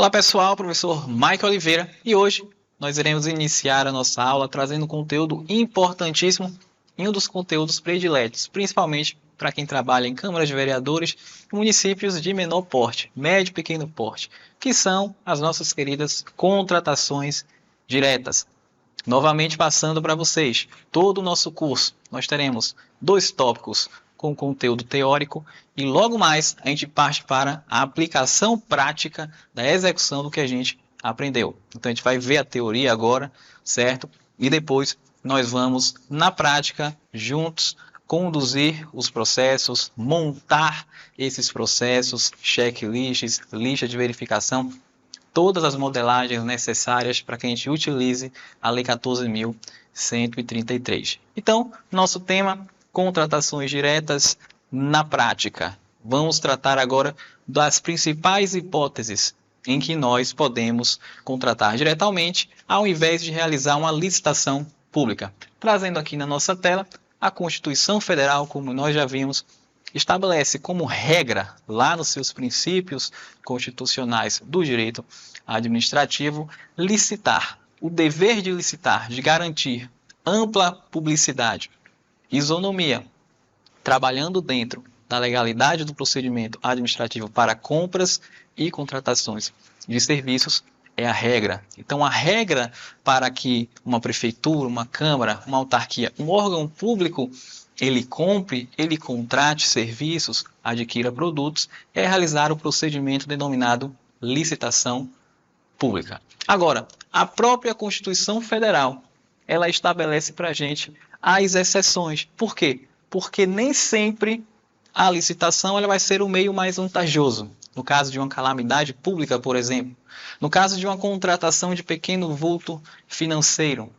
Olá pessoal, professor Michael Oliveira, e hoje nós iremos iniciar a nossa aula trazendo um conteúdo importantíssimo e um dos conteúdos prediletos, principalmente para quem trabalha em câmaras de vereadores em municípios de menor porte, médio e pequeno porte, que são as nossas queridas contratações diretas. Novamente passando para vocês todo o nosso curso, nós teremos 2 tópicos com conteúdo teórico e logo mais a gente parte para a aplicação prática da execução do que a gente aprendeu. Então a gente vai ver a teoria agora, certo? E depois nós vamos na prática juntos conduzir os processos, montar esses processos, checklists, lista de verificação, todas as modelagens necessárias para que a gente utilize a Lei 14.133. Então, nosso tema, contratações diretas na prática. Vamos tratar agora das principais hipóteses em que nós podemos contratar diretamente, ao invés de realizar uma licitação pública. Trazendo aqui na nossa tela, a Constituição Federal, como nós já vimos, estabelece como regra, lá nos seus princípios constitucionais do direito administrativo, licitar. O dever de licitar, de garantir ampla publicidade, isonomia, trabalhando dentro da legalidade do procedimento administrativo para compras e contratações de serviços, é a regra. Então, a regra para que uma prefeitura, uma câmara, uma autarquia, um órgão público ele compre, ele contrate serviços, adquira produtos, é realizar o procedimento denominado licitação pública. Agora, a própria Constituição Federal, ela estabelece para a gente as exceções. Por quê? Porque nem sempre a licitação ela vai ser o meio mais vantajoso. No caso de uma calamidade pública, por exemplo. No caso de uma contratação de pequeno vulto financeiro,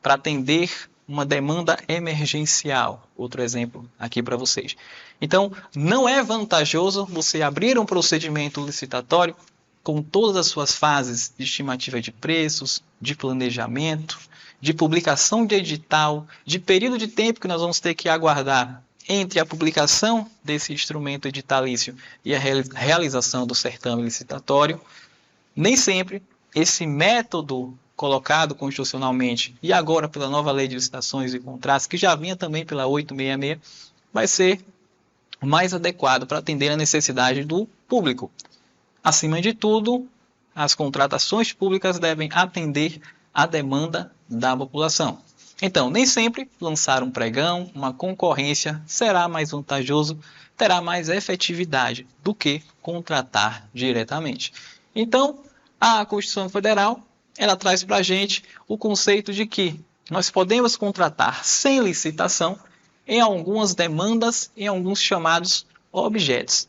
para atender uma demanda emergencial. Outro exemplo aqui para vocês. Então, não é vantajoso você abrir um procedimento licitatório com todas as suas fases de estimativa de preços, de planejamento, de publicação de edital, de período de tempo que nós vamos ter que aguardar entre a publicação desse instrumento editalício e a realização do certame licitatório. Nem sempre esse método colocado constitucionalmente e agora pela nova Lei de Licitações e Contratos, que já vinha também pela 866, vai ser mais adequado para atender a necessidade do público. Acima de tudo, as contratações públicas devem atender à demanda da população. Então, nem sempre lançar um pregão, uma concorrência, será mais vantajoso, terá mais efetividade do que contratar diretamente. Então, a Constituição Federal ela traz para a gente o conceito de que nós podemos contratar sem licitação em algumas demandas, em alguns chamados objetos,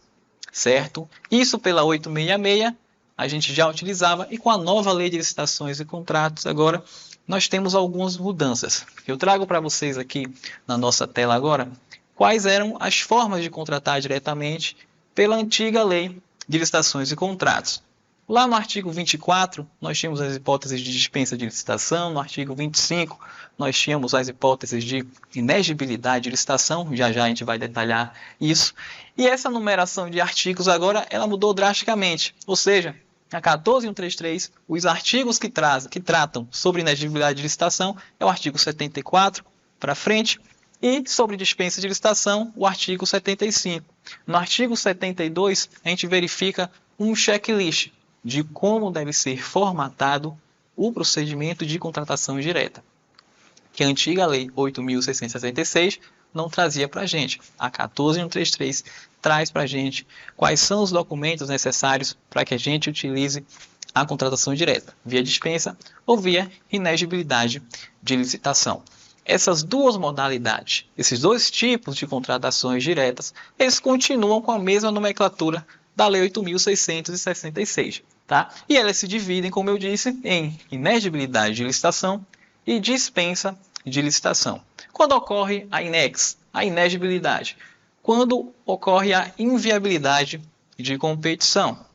certo? Isso pela 866 a gente já utilizava e com a nova Lei de Licitações e Contratos agora nós temos algumas mudanças. Eu trago para vocês aqui na nossa tela agora quais eram as formas de contratar diretamente pela antiga Lei de Licitações e Contratos. Lá no artigo 24, nós tínhamos as hipóteses de dispensa de licitação. No artigo 25, nós tínhamos as hipóteses de inegibilidade de licitação. Já já a gente vai detalhar isso. E essa numeração de artigos agora, ela mudou drasticamente. Ou seja, a 14.133, os artigos que tratam sobre inegibilidade de licitação é o artigo 74 para frente. E sobre dispensa de licitação, o artigo 75. No artigo 72, a gente verifica um checklist de como deve ser formatado o procedimento de contratação direta, que a antiga Lei 8.666 não trazia para a gente. A 14.133 traz para a gente quais são os documentos necessários para que a gente utilize a contratação direta, via dispensa ou via inegibilidade de licitação. Essas duas modalidades, esses dois tipos de contratações diretas, eles continuam com a mesma nomenclatura da Lei 8.666. Tá? E elas se dividem, como eu disse, em inegibilidade de licitação e dispensa de licitação. Quando ocorre a inegibilidade? Quando ocorre a inviabilidade de competição.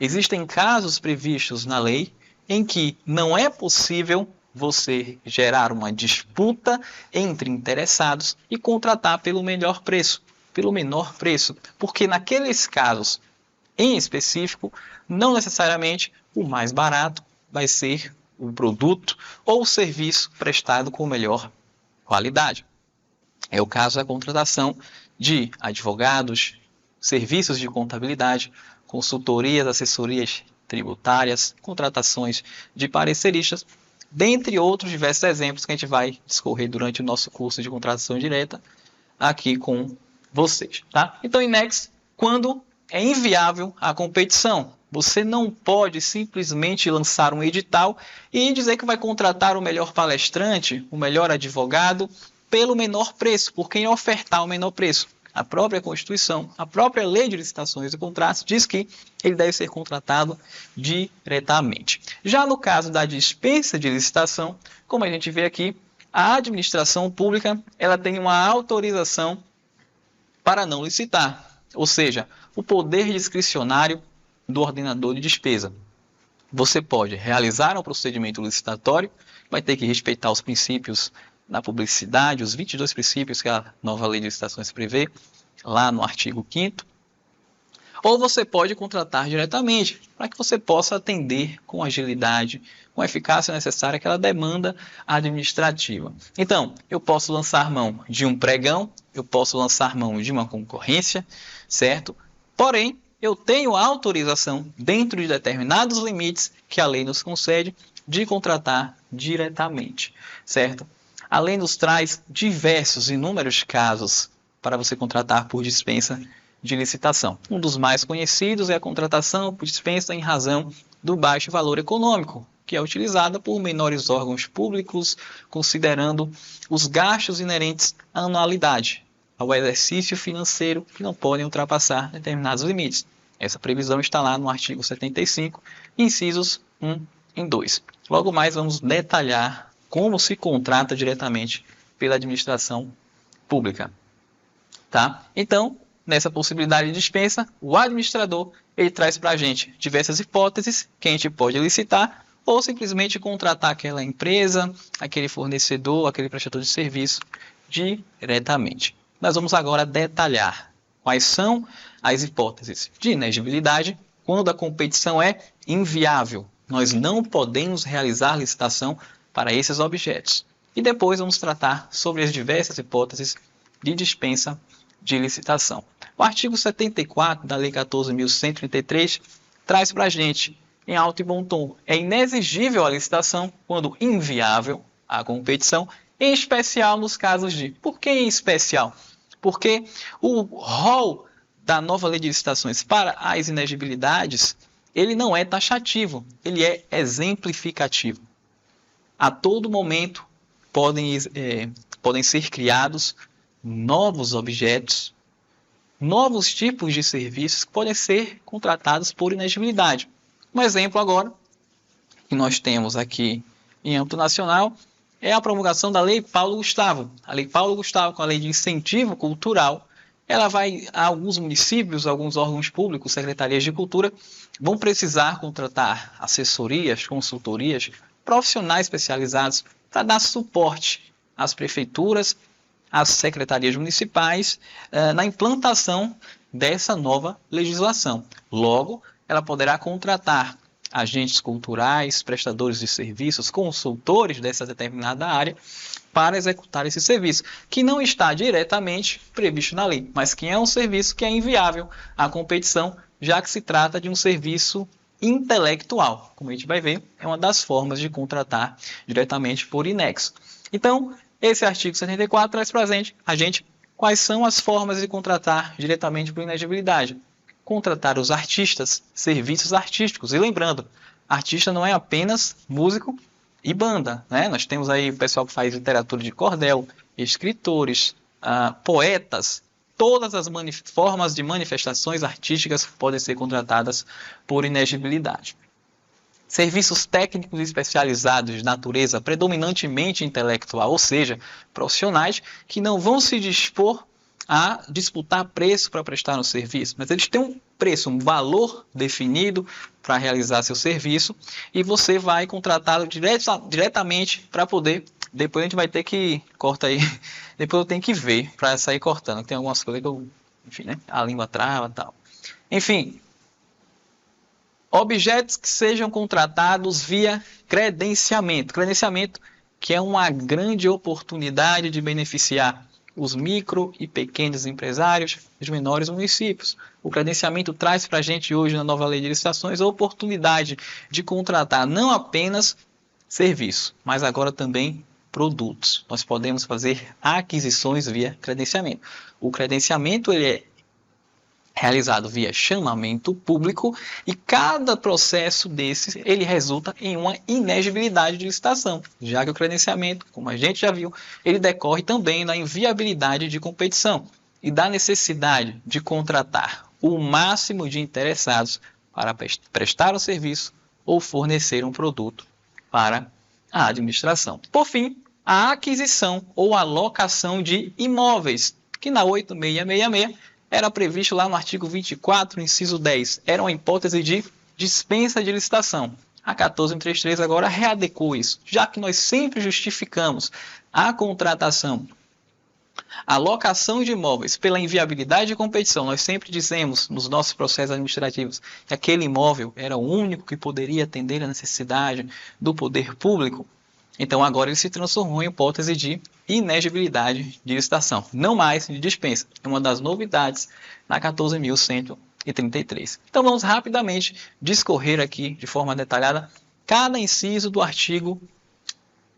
Existem casos previstos na lei em que não é possível você gerar uma disputa entre interessados e contratar pelo menor preço, pelo menor preço, porque naqueles casos em específico, não necessariamente o mais barato vai ser o produto ou o serviço prestado com melhor qualidade. É o caso da contratação de advogados, serviços de contabilidade, consultorias, assessorias tributárias, contratações de pareceristas, dentre outros diversos exemplos que a gente vai discorrer durante o nosso curso de contratação direta aqui com vocês, tá? Então, INEX, quando é inviável a competição, você não pode simplesmente lançar um edital e dizer que vai contratar o melhor palestrante, o melhor advogado, pelo menor preço, por quem ofertar o menor preço. A própria Constituição, a própria Lei de Licitações e Contratos diz que ele deve ser contratado diretamente. Já no caso da dispensa de licitação, como a gente vê aqui, a administração pública ela tem uma autorização para não licitar, ou seja, o poder discricionário do ordenador de despesa. Você pode realizar um procedimento licitatório, vai ter que respeitar os princípios da publicidade, os 22 princípios que a nova lei de licitações prevê, lá no artigo 5º, ou você pode contratar diretamente, para que você possa atender com agilidade, com a eficácia necessária àquela demanda administrativa. Então, eu posso lançar mão de um pregão, eu posso lançar mão de uma concorrência, certo? Porém, eu tenho a autorização, dentro de determinados limites que a lei nos concede, de contratar diretamente, certo? A lei nos traz diversos, inúmeros casos para você contratar por dispensa de licitação. Um dos mais conhecidos é a contratação por dispensa em razão do baixo valor econômico, que é utilizada por menores órgãos públicos, considerando os gastos inerentes à anualidade, ao exercício financeiro, que não podem ultrapassar determinados limites. Essa previsão está lá no artigo 75, incisos 1 e 2. Logo mais vamos detalhar como se contrata diretamente pela administração pública. Tá? Então, nessa possibilidade de dispensa, o administrador ele traz para a gente diversas hipóteses que a gente pode licitar ou simplesmente contratar aquela empresa, aquele fornecedor, aquele prestador de serviço diretamente. Nós vamos agora detalhar quais são as hipóteses de inegibilidade quando a competição é inviável. Nós não podemos realizar licitação para esses objetos. E depois vamos tratar sobre as diversas hipóteses de dispensa de licitação. O artigo 74 da Lei 14.133 traz para a gente, em alto e bom tom, é inexigível a licitação quando inviável a competição, em especial nos casos de... Por que em especial? Porque o rol da nova Lei de Licitações para as inegibilidades, ele não é taxativo, ele é exemplificativo. A todo momento podem ser criados novos objetos, novos tipos de serviços que podem ser contratados por inegibilidade. Um exemplo agora, que nós temos aqui em âmbito nacional, é a promulgação da Lei Paulo Gustavo. A Lei Paulo Gustavo, com a Lei de Incentivo Cultural, ela vai a alguns municípios, alguns órgãos públicos, secretarias de cultura, vão precisar contratar assessorias, consultorias, profissionais especializados para dar suporte às prefeituras, às secretarias municipais, na implantação dessa nova legislação. Logo, ela poderá contratar agentes culturais, prestadores de serviços, consultores dessa determinada área para executar esse serviço, que não está diretamente previsto na lei, mas que é um serviço que é inviável à competição, já que se trata de um serviço intelectual. Como a gente vai ver, é uma das formas de contratar diretamente por INEX. Então, esse artigo 74 traz para a gente quais são as formas de contratar diretamente por inegibilidade. Contratar os artistas, serviços artísticos. E lembrando, artista não é apenas músico e banda, né? Nós temos aí o pessoal que faz literatura de cordel, escritores, poetas. Todas as formas de manifestações artísticas podem ser contratadas por inegibilidade. Serviços técnicos especializados de natureza predominantemente intelectual, ou seja, profissionais que não vão se dispor a disputar preço para prestar um serviço, mas eles têm um preço, um valor definido para realizar seu serviço e você vai contratá-lo diretamente para poder... Depois a gente vai ter que... Corta aí. Depois eu tenho que ver para sair cortando. Tem algumas coisas que eu... Enfim, né? A língua trava e tal. Enfim. Objetos que sejam contratados via credenciamento. Credenciamento que é uma grande oportunidade de beneficiar os micro e pequenos empresários dos menores municípios. O credenciamento traz para a gente hoje, na nova lei de licitações, a oportunidade de contratar não apenas serviço, mas agora também produtos. Nós podemos fazer aquisições via credenciamento. O credenciamento ele é realizado via chamamento público e cada processo desses ele resulta em uma inegibilidade de licitação, já que o credenciamento, como a gente já viu, ele decorre também da inviabilidade de competição e da necessidade de contratar o máximo de interessados para prestar um serviço ou fornecer um produto para a administração. Por fim, a aquisição ou alocação de imóveis, que na 8666 era previsto lá no artigo 24, inciso 10. Era uma hipótese de dispensa de licitação. A 1433 agora readequou isso, já que nós sempre justificamos a contratação, a alocação de imóveis pela inviabilidade de competição. Nós sempre dizemos nos nossos processos administrativos que aquele imóvel era o único que poderia atender a necessidade do poder público. Então agora ele se transformou em hipótese de inegibilidade de licitação, não mais de dispensa. É uma das novidades na 14.133. Então vamos rapidamente discorrer aqui de forma detalhada cada inciso do artigo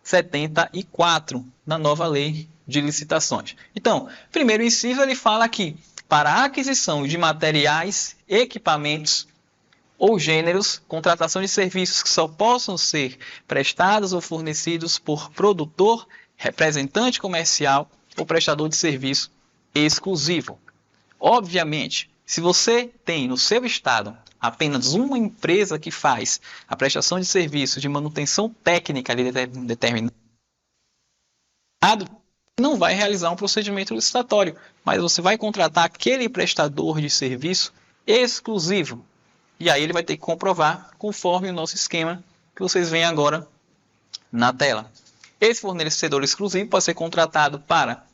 74 da nova lei de licitações. Então, primeiro inciso ele fala que para a aquisição de materiais, equipamentos ou gêneros, contratação de serviços que só possam ser prestados ou fornecidos por produtor, representante comercial ou prestador de serviço exclusivo. Obviamente, se você tem no seu estado apenas uma empresa que faz a prestação de serviços de manutenção técnica de determinado, não vai realizar um procedimento licitatório, mas você vai contratar aquele prestador de serviço exclusivo. E aí ele vai ter que comprovar conforme o nosso esquema que vocês veem agora na tela. Esse fornecedor exclusivo pode ser contratado para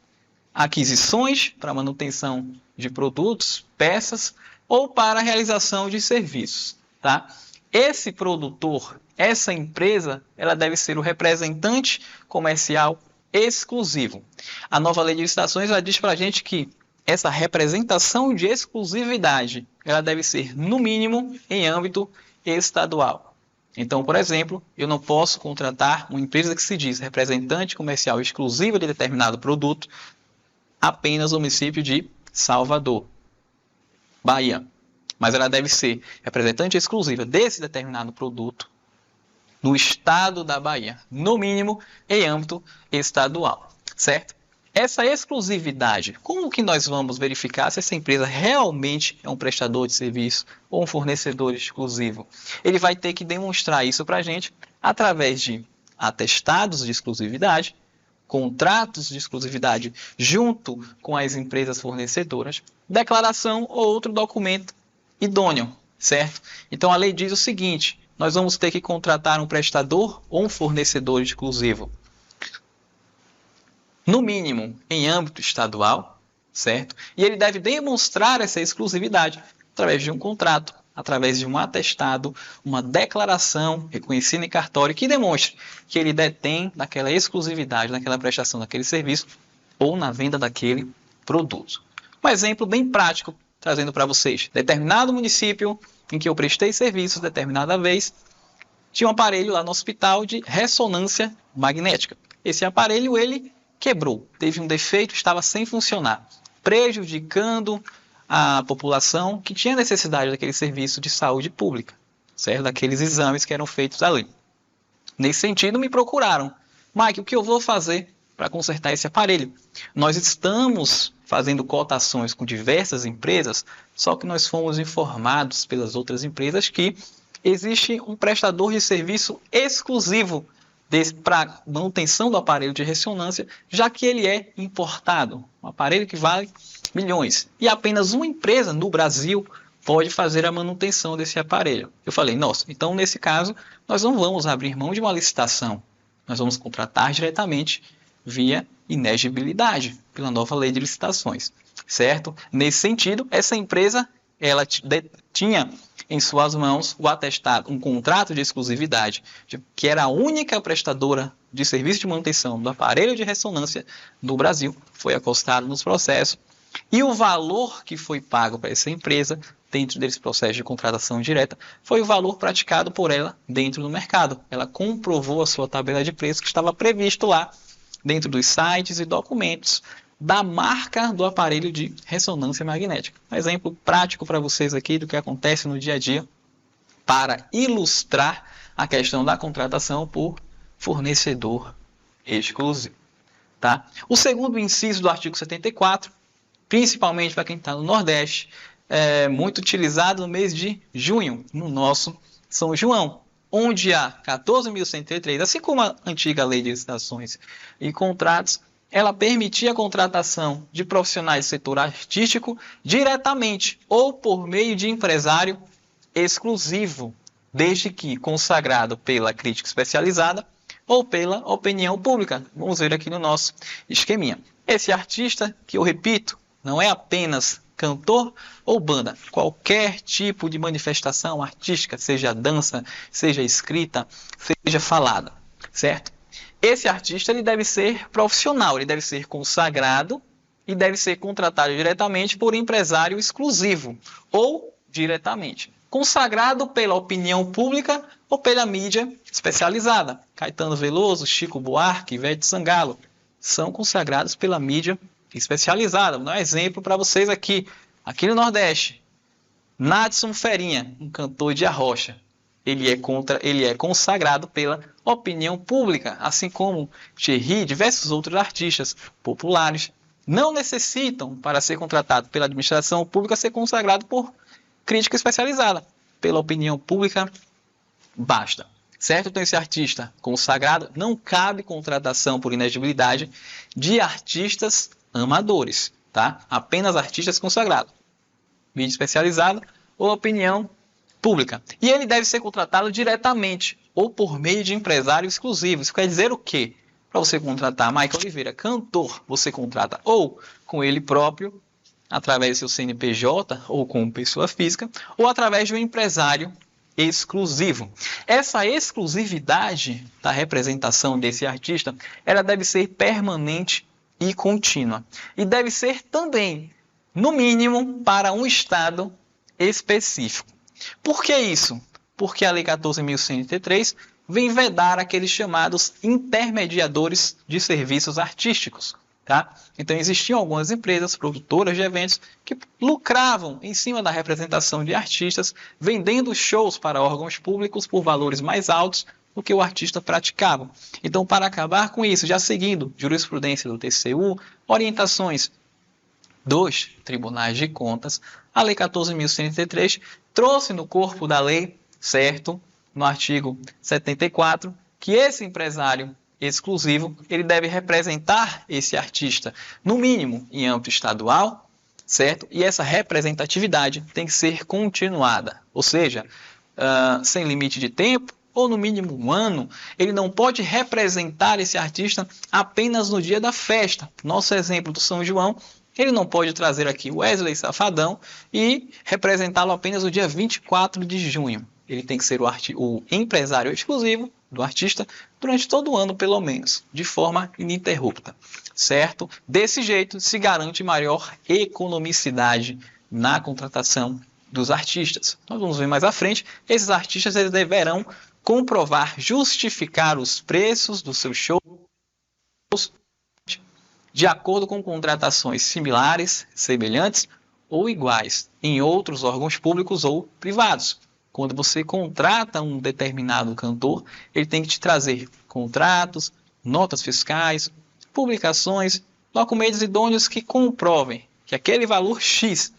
aquisições, para manutenção de produtos, peças ou para a realização de serviços. Tá? Esse produtor, essa empresa, ela deve ser o representante comercial exclusivo. A nova lei de licitações ela diz para a gente que essa representação de exclusividade ela deve ser, no mínimo, em âmbito estadual. Então, por exemplo, eu não posso contratar uma empresa que se diz representante comercial exclusiva de determinado produto apenas no município de Salvador, Bahia. Mas ela deve ser representante exclusiva desse determinado produto no estado da Bahia, no mínimo em âmbito estadual, certo? Essa exclusividade, como que nós vamos verificar se essa empresa realmente é um prestador de serviço ou um fornecedor exclusivo? Ele vai ter que demonstrar isso para a gente através de atestados de exclusividade, contratos de exclusividade junto com as empresas fornecedoras, declaração ou outro documento idôneo, certo? Então a lei diz o seguinte, nós vamos ter que contratar um prestador ou um fornecedor exclusivo, no mínimo em âmbito estadual, certo? E ele deve demonstrar essa exclusividade através de um contrato, através de um atestado, uma declaração reconhecida em cartório que demonstre que ele detém naquela exclusividade, naquela prestação daquele serviço ou na venda daquele produto. Um exemplo bem prático, trazendo para vocês. Determinado município em que eu prestei serviços determinada vez, tinha um aparelho lá no hospital de ressonância magnética. Esse aparelho, ele quebrou, teve um defeito, estava sem funcionar, prejudicando a população que tinha necessidade daquele serviço de saúde pública, certo? Daqueles exames que eram feitos ali. Nesse sentido, me procuraram. Mike, o que eu vou fazer para consertar esse aparelho? Nós estamos fazendo cotações com diversas empresas, só que nós fomos informados pelas outras empresas que existe um prestador de serviço exclusivo para manutenção do aparelho de ressonância, já que ele é importado, um aparelho que vale milhões. E apenas uma empresa no Brasil pode fazer a manutenção desse aparelho. Eu falei, nossa, então nesse caso nós não vamos abrir mão de uma licitação, nós vamos contratar diretamente via inegibilidade, pela nova lei de licitações, certo? Nesse sentido, essa empresa ela tinha em suas mãos o atestado, um contrato de exclusividade, que era a única prestadora de serviço de manutenção do aparelho de ressonância do Brasil, foi acostado nos processos, e o valor que foi pago para essa empresa, dentro desse processo de contratação direta, foi o valor praticado por ela dentro do mercado. Ela comprovou a sua tabela de preço que estava previsto lá, dentro dos sites e documentos da marca do aparelho de ressonância magnética. Um exemplo prático para vocês aqui do que acontece no dia a dia para ilustrar a questão da contratação por fornecedor exclusivo. Tá? O segundo inciso do artigo 74, principalmente para quem está no Nordeste, é muito utilizado no mês de junho, no nosso São João, onde a 14.103, assim como a antiga lei de licitações e contratos, ela permitia a contratação de profissionais do setor artístico diretamente ou por meio de empresário exclusivo, desde que consagrado pela crítica especializada ou pela opinião pública. Vamos ver aqui no nosso esqueminha. Esse artista, que eu repito, não é apenas cantor ou banda, qualquer tipo de manifestação artística, seja dança, seja escrita, seja falada, certo? Esse artista ele deve ser profissional, ele deve ser consagrado e deve ser contratado diretamente por empresário exclusivo ou diretamente. Consagrado pela opinião pública ou pela mídia especializada. Caetano Veloso, Chico Buarque, Ivete Sangalo são consagrados pela mídia especializada. Vou dar um exemplo para vocês aqui. Aqui no Nordeste, Nadson Ferinha, um cantor de arrocha. Ele é consagrado pela opinião pública, assim como Thierry e diversos outros artistas populares não necessitam, para ser contratado pela administração pública, ser consagrado por crítica especializada. Pela opinião pública, basta. Certo? Então, esse artista consagrado, não cabe contratação por inexigibilidade de artistas amadores, tá? Apenas artistas consagrados. Mídia especializada ou opinião pública. E ele deve ser contratado diretamente ou por meio de empresário exclusivo. Isso quer dizer o quê? Para você contratar Michael Oliveira, cantor, você contrata ou com ele próprio, através do seu CNPJ ou como pessoa física, ou através de um empresário exclusivo. Essa exclusividade da representação desse artista, ela deve ser permanente e contínua. E deve ser também, no mínimo, para um estado específico. Por que isso? Porque a Lei 14.103 vem vedar aqueles chamados intermediadores de serviços artísticos. Tá? Então, existiam algumas empresas produtoras de eventos que lucravam em cima da representação de artistas, vendendo shows para órgãos públicos por valores mais altos do que o artista praticava. Então, para acabar com isso, já seguindo jurisprudência do TCU, orientações dos tribunais de contas, a Lei 14.103 trouxe no corpo da lei, certo, no artigo 74, que esse empresário exclusivo, ele deve representar esse artista, no mínimo, em âmbito estadual, certo? E essa representatividade tem que ser continuada, ou seja, sem limite de tempo, ou no mínimo um ano. Ele não pode representar esse artista apenas no dia da festa. Nosso exemplo do São João, ele não pode trazer aqui Wesley Safadão e representá-lo apenas no dia 24 de junho. Ele tem que ser o empresário exclusivo do artista durante todo o ano, pelo menos, de forma ininterrupta, certo? Desse jeito, se garante maior economicidade na contratação dos artistas. Nós vamos ver mais à frente, esses artistas eles deverão comprovar, justificar os preços dos seus shows de acordo com contratações similares, semelhantes ou iguais em outros órgãos públicos ou privados. Quando você contrata um determinado cantor, ele tem que te trazer contratos, notas fiscais, publicações, documentos idôneos que comprovem que aquele valor X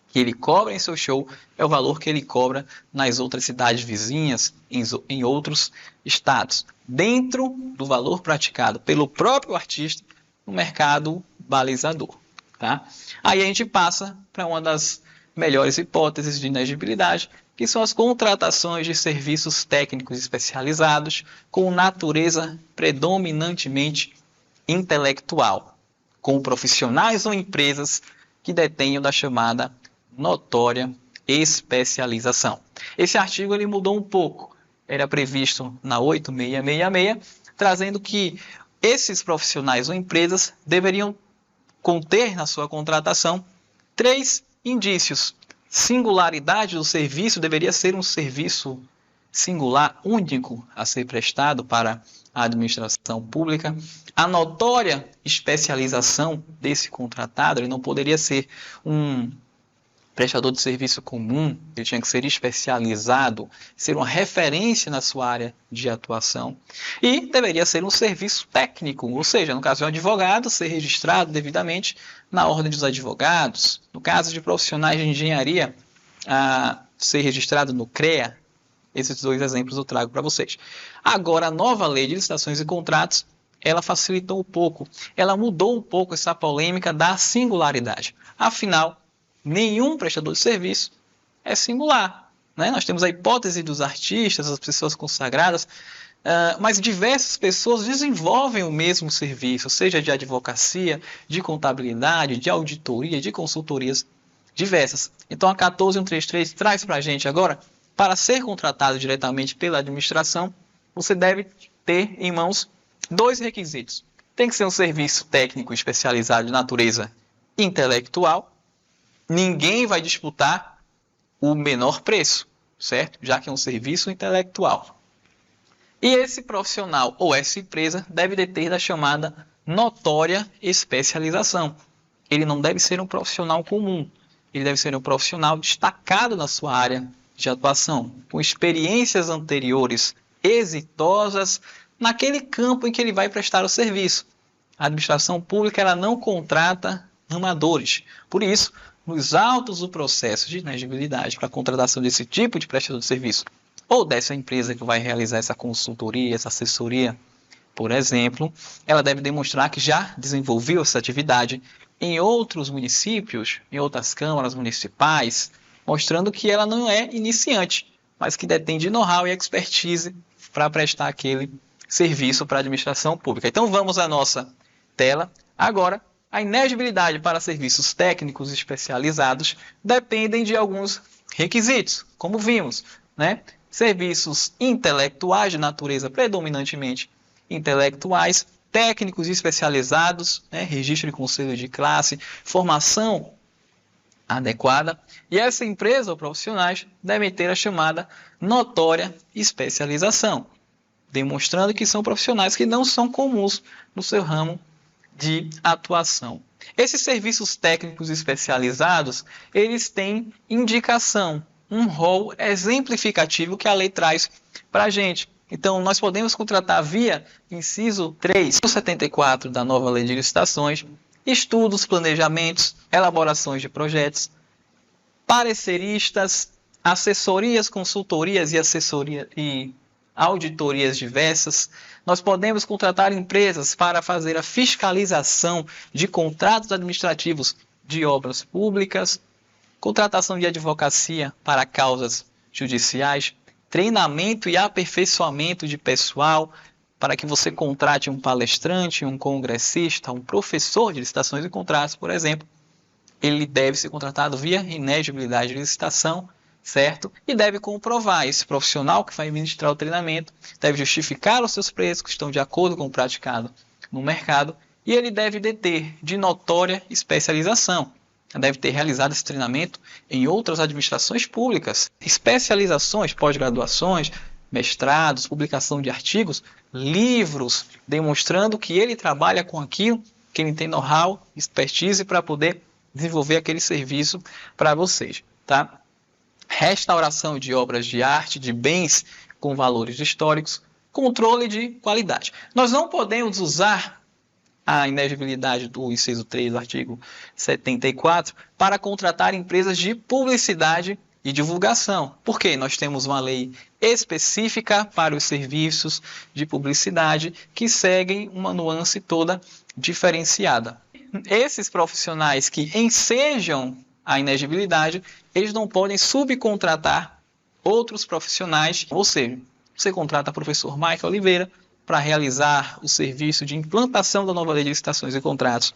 que ele cobra em seu show é o valor que ele cobra nas outras cidades vizinhas, em outros estados, dentro do valor praticado pelo próprio artista no mercado balizador. Tá? Aí a gente passa para uma das melhores hipóteses de inexigibilidade, que são as contratações de serviços técnicos especializados com natureza predominantemente intelectual, com profissionais ou empresas que detenham da chamada notória especialização. Esse artigo ele mudou um pouco. Era previsto na 8666, trazendo que esses profissionais ou empresas deveriam conter na sua contratação 3 indícios. Singularidade do serviço, deveria ser um serviço singular, único a ser prestado para a administração pública. A notória especialização desse contratado, ele não poderia ser um prestador de serviço comum, ele tinha que ser especializado, ser uma referência na sua área de atuação e deveria ser um serviço técnico, ou seja, no caso de um advogado, ser registrado devidamente na ordem dos advogados, no caso de profissionais de engenharia, ser registrado no CREA. Esses 2 exemplos eu trago para vocês. Agora, a nova lei de licitações e contratos, ela facilitou um pouco, ela mudou um pouco essa polêmica da singularidade. Afinal, nenhum prestador de serviço é singular, né? Nós temos a hipótese dos artistas, as pessoas consagradas, mas diversas pessoas desenvolvem o mesmo serviço, seja de advocacia, de contabilidade, de auditoria, de consultorias diversas. Então, a 14133 traz para a gente agora, para ser contratado diretamente pela administração, você deve ter em mãos 2 requisitos. Tem que ser um serviço técnico especializado de natureza intelectual. Ninguém vai disputar o menor preço, certo? Já que é um serviço intelectual. E esse profissional ou essa empresa deve deter da chamada notória especialização. Ele não deve ser um profissional comum. Ele deve ser um profissional destacado na sua área de atuação, com experiências anteriores exitosas naquele campo em que ele vai prestar o serviço. A administração pública ela não contrata amadores. Por isso, nos autos do processo de inegibilidade para a contratação desse tipo de prestador de serviço ou dessa empresa que vai realizar essa consultoria, essa assessoria, por exemplo, ela deve demonstrar que já desenvolveu essa atividade em outros municípios, em outras câmaras municipais, mostrando que ela não é iniciante, mas que detém de know-how e expertise para prestar aquele serviço para a administração pública. Então vamos à nossa tela. Agora, a inegibilidade para serviços técnicos especializados dependem de alguns requisitos, como vimos, né? Serviços intelectuais de natureza predominantemente intelectuais, técnicos especializados, né? Registro de conselho de classe, formação adequada, e essa empresa ou profissionais devem ter a chamada notória especialização, demonstrando que são profissionais que não são comuns no seu ramo de atuação. Esses serviços técnicos especializados, eles têm indicação, um rol exemplificativo que a lei traz para a gente. Então, nós podemos contratar via inciso 374 da nova lei de licitações, estudos, planejamentos, elaborações de projetos, pareceristas, assessorias, consultorias e auditorias diversas. Nós podemos contratar empresas para fazer a fiscalização de contratos administrativos de obras públicas, contratação de advocacia para causas judiciais, treinamento e aperfeiçoamento de pessoal, para que você contrate um palestrante, um congressista, um professor de licitações e contratos, por exemplo. Ele deve ser contratado via inegibilidade de licitação, certo? E deve comprovar, esse profissional que vai ministrar o treinamento deve justificar os seus preços que estão de acordo com o praticado no mercado e ele deve deter de notória especialização. Deve ter realizado esse treinamento em outras administrações públicas, especializações, pós-graduações, mestrados, publicação de artigos, livros, demonstrando que ele trabalha com aquilo, que ele tem know-how, expertise para poder desenvolver aquele serviço para vocês, tá? Restauração de obras de arte, de bens com valores históricos, controle de qualidade. Nós não podemos usar a inegibilidade do inciso 3 do artigo 74 para contratar empresas de publicidade e divulgação. Por quê? Nós temos uma lei específica para os serviços de publicidade que seguem uma nuance toda diferenciada. Esses profissionais que ensejam a inegibilidade, eles não podem subcontratar outros profissionais, ou seja, você contrata o professor Michael Oliveira para realizar o serviço de implantação da nova lei de licitações e contratos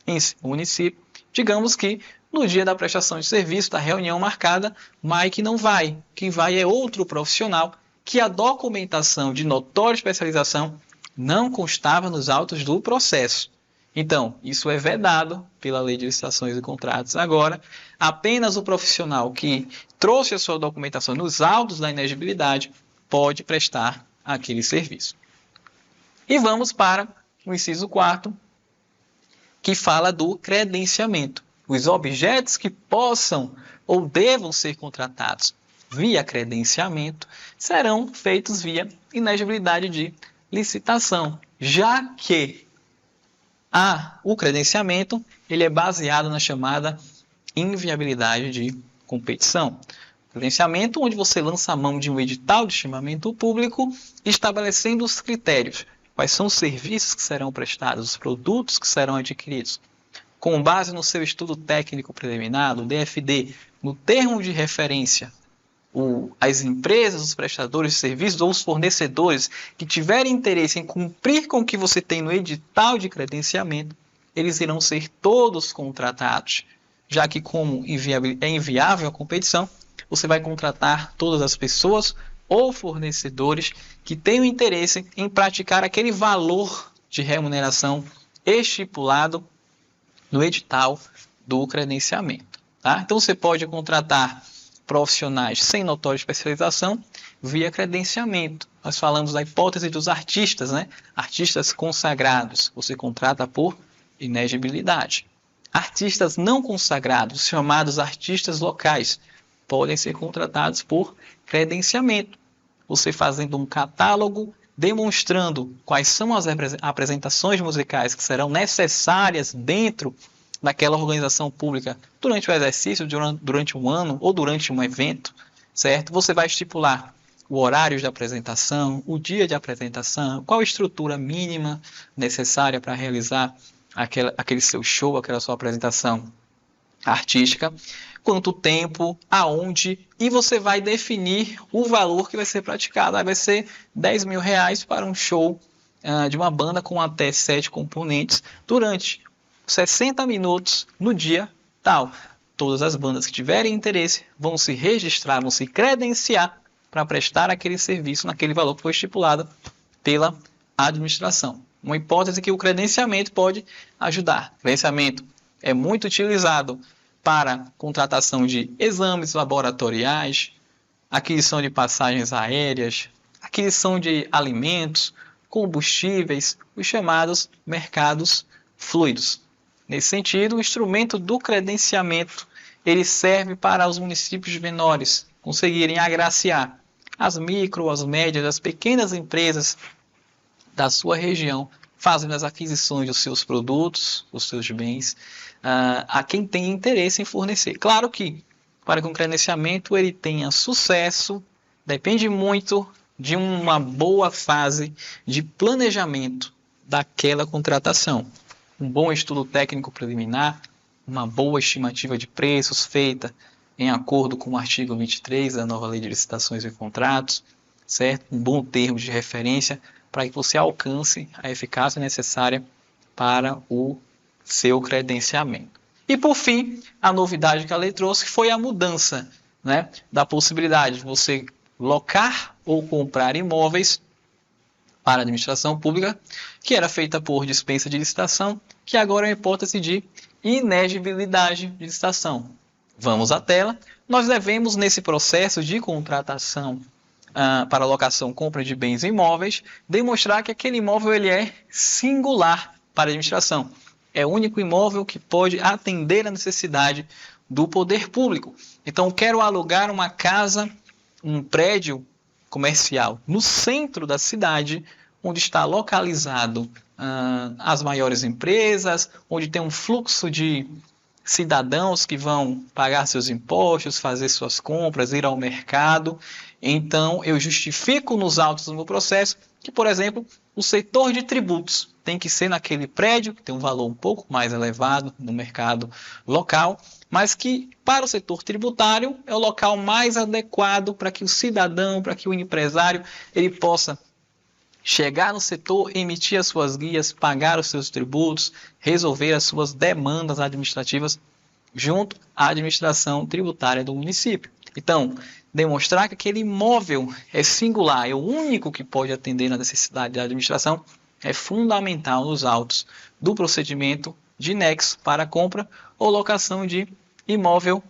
em seu município. Digamos que No dia da prestação de serviço, da reunião marcada, Mike não vai. Quem vai é outro profissional que a documentação de notória especialização não constava nos autos do processo. Então, isso é vedado pela Lei de Licitações e Contratos. Agora, apenas o profissional que trouxe a sua documentação nos autos da inegibilidade pode prestar aquele serviço. E vamos para o inciso 4º, que fala do credenciamento. Os objetos que possam ou devam ser contratados via credenciamento serão feitos via inegibilidade de licitação, já que o credenciamento ele é baseado na chamada inviabilidade de competição. Credenciamento onde você lança a mão de um edital de chamamento público estabelecendo os critérios. Quais são os serviços que serão prestados, os produtos que serão adquiridos. Com base no seu estudo técnico preliminar, o DFD, no termo de referência, as empresas, os prestadores de serviços ou os fornecedores que tiverem interesse em cumprir com o que você tem no edital de credenciamento, eles irão ser todos contratados, já que como é inviável a competição, você vai contratar todas as pessoas ou fornecedores que tenham interesse em praticar aquele valor de remuneração estipulado no edital do credenciamento. Tá? Então você pode contratar profissionais sem notória especialização via credenciamento. Nós falamos da hipótese dos artistas, né? Artistas consagrados, você contrata por inegibilidade. Artistas não consagrados, chamados artistas locais, podem ser contratados por credenciamento. Você fazendo um catálogo, demonstrando quais são as apresentações musicais que serão necessárias dentro daquela organização pública durante o exercício, durante um ano ou durante um evento, certo? Você vai estipular o horário de apresentação, o dia de apresentação, qual a estrutura mínima necessária para realizar aquele seu show, aquela sua apresentação artística, quanto tempo, aonde, e você vai definir o valor que vai ser praticado. Vai ser R$10.000 para um show de uma banda com até 7 componentes durante 60 minutos no dia tal. Todas as bandas que tiverem interesse vão se registrar, vão se credenciar para prestar aquele serviço naquele valor que foi estipulado pela administração. Uma hipótese que o credenciamento pode ajudar. O credenciamento é muito utilizado para contratação de exames laboratoriais, aquisição de passagens aéreas, aquisição de alimentos, combustíveis, os chamados mercados fluidos. Nesse sentido, o instrumento do credenciamento ele serve para os municípios menores conseguirem agraciar as micro, as médias, as pequenas empresas da sua região, fazendo as aquisições dos seus produtos, dos seus bens, a quem tem interesse em fornecer. Claro que, para que um credenciamento ele tenha sucesso, depende muito de uma boa fase de planejamento daquela contratação. Um bom estudo técnico preliminar, uma boa estimativa de preços feita em acordo com o artigo 23 da nova Lei de Licitações e Contratos, certo? Um bom termo de referência para que você alcance a eficácia necessária para o seu credenciamento. E por fim, a novidade que a lei trouxe foi a mudança, né, da possibilidade de você locar ou comprar imóveis para a administração pública, que era feita por dispensa de licitação, que agora é uma hipótese de inegibilidade de licitação. Vamos à tela. Nós devemos, nesse processo de contratação para locação, compra de bens imóveis, demonstrar que aquele imóvel ele é singular para a administração. É o único imóvel que pode atender a necessidade do poder público. Então, quero alugar uma casa, um prédio comercial no centro da cidade, onde está localizado as maiores empresas, onde tem um fluxo de cidadãos que vão pagar seus impostos, fazer suas compras, ir ao mercado. Então, eu justifico nos autos do meu processo que, por exemplo, o setor de tributos tem que ser naquele prédio, que tem um valor um pouco mais elevado no mercado local, mas que, para o setor tributário, é o local mais adequado para que o cidadão, para que o empresário, ele possa chegar no setor, emitir as suas guias, pagar os seus tributos, resolver as suas demandas administrativas junto à administração tributária do município. Então, demonstrar que aquele imóvel é singular, é o único que pode atender na necessidade da administração, é fundamental nos autos do procedimento de nexo para compra ou locação de imóvel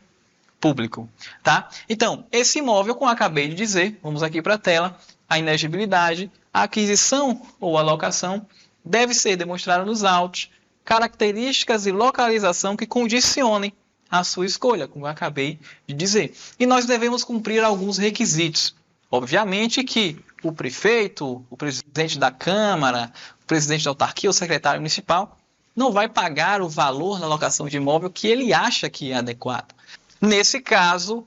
público, tá? Então, esse imóvel, como eu acabei de dizer, vamos aqui para a tela, a inegibilidade, a aquisição ou alocação deve ser demonstrada nos autos, características e localização que condicionem a sua escolha, como eu acabei de dizer. E nós devemos cumprir alguns requisitos. Obviamente que o prefeito, o presidente da Câmara, o presidente da autarquia, o secretário municipal, não vai pagar o valor na locação de imóvel que ele acha que é adequado. Nesse caso,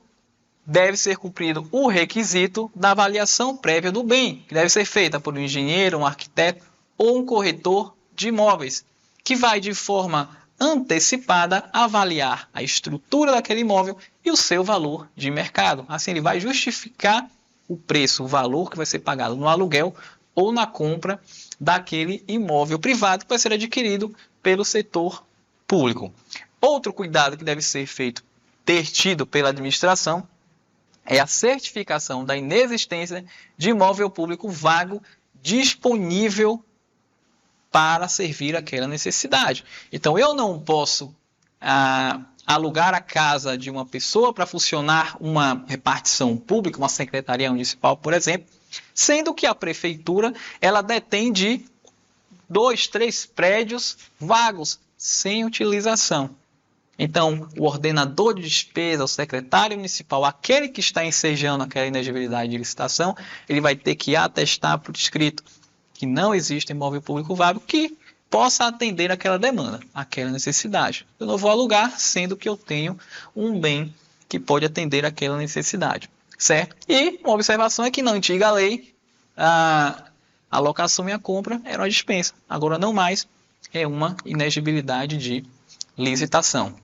deve ser cumprido o requisito da avaliação prévia do bem, que deve ser feita por um engenheiro, um arquiteto ou um corretor de imóveis, que vai de forma antecipada avaliar a estrutura daquele imóvel e o seu valor de mercado. Assim, ele vai justificar o preço, o valor que vai ser pagado no aluguel ou na compra daquele imóvel privado que vai ser adquirido pelo setor público. Outro cuidado que deve ser feito, ter tido pela administração, é a certificação da inexistência de imóvel público vago disponível para servir aquela necessidade. Então, eu não posso alugar a casa de uma pessoa para funcionar uma repartição pública, uma secretaria municipal, por exemplo, sendo que a prefeitura ela detém de 2, 3 prédios vagos, sem utilização. Então, o ordenador de despesa, o secretário municipal, aquele que está ensejando aquela inegibilidade de licitação, ele vai ter que atestar por escrito que não existe imóvel público vago que possa atender aquela demanda, aquela necessidade. Eu não vou alugar, sendo que eu tenho um bem que pode atender aquela necessidade, certo? E uma observação é que na antiga lei, a locação e a compra era uma dispensa. Agora não mais, é uma inegibilidade de licitação.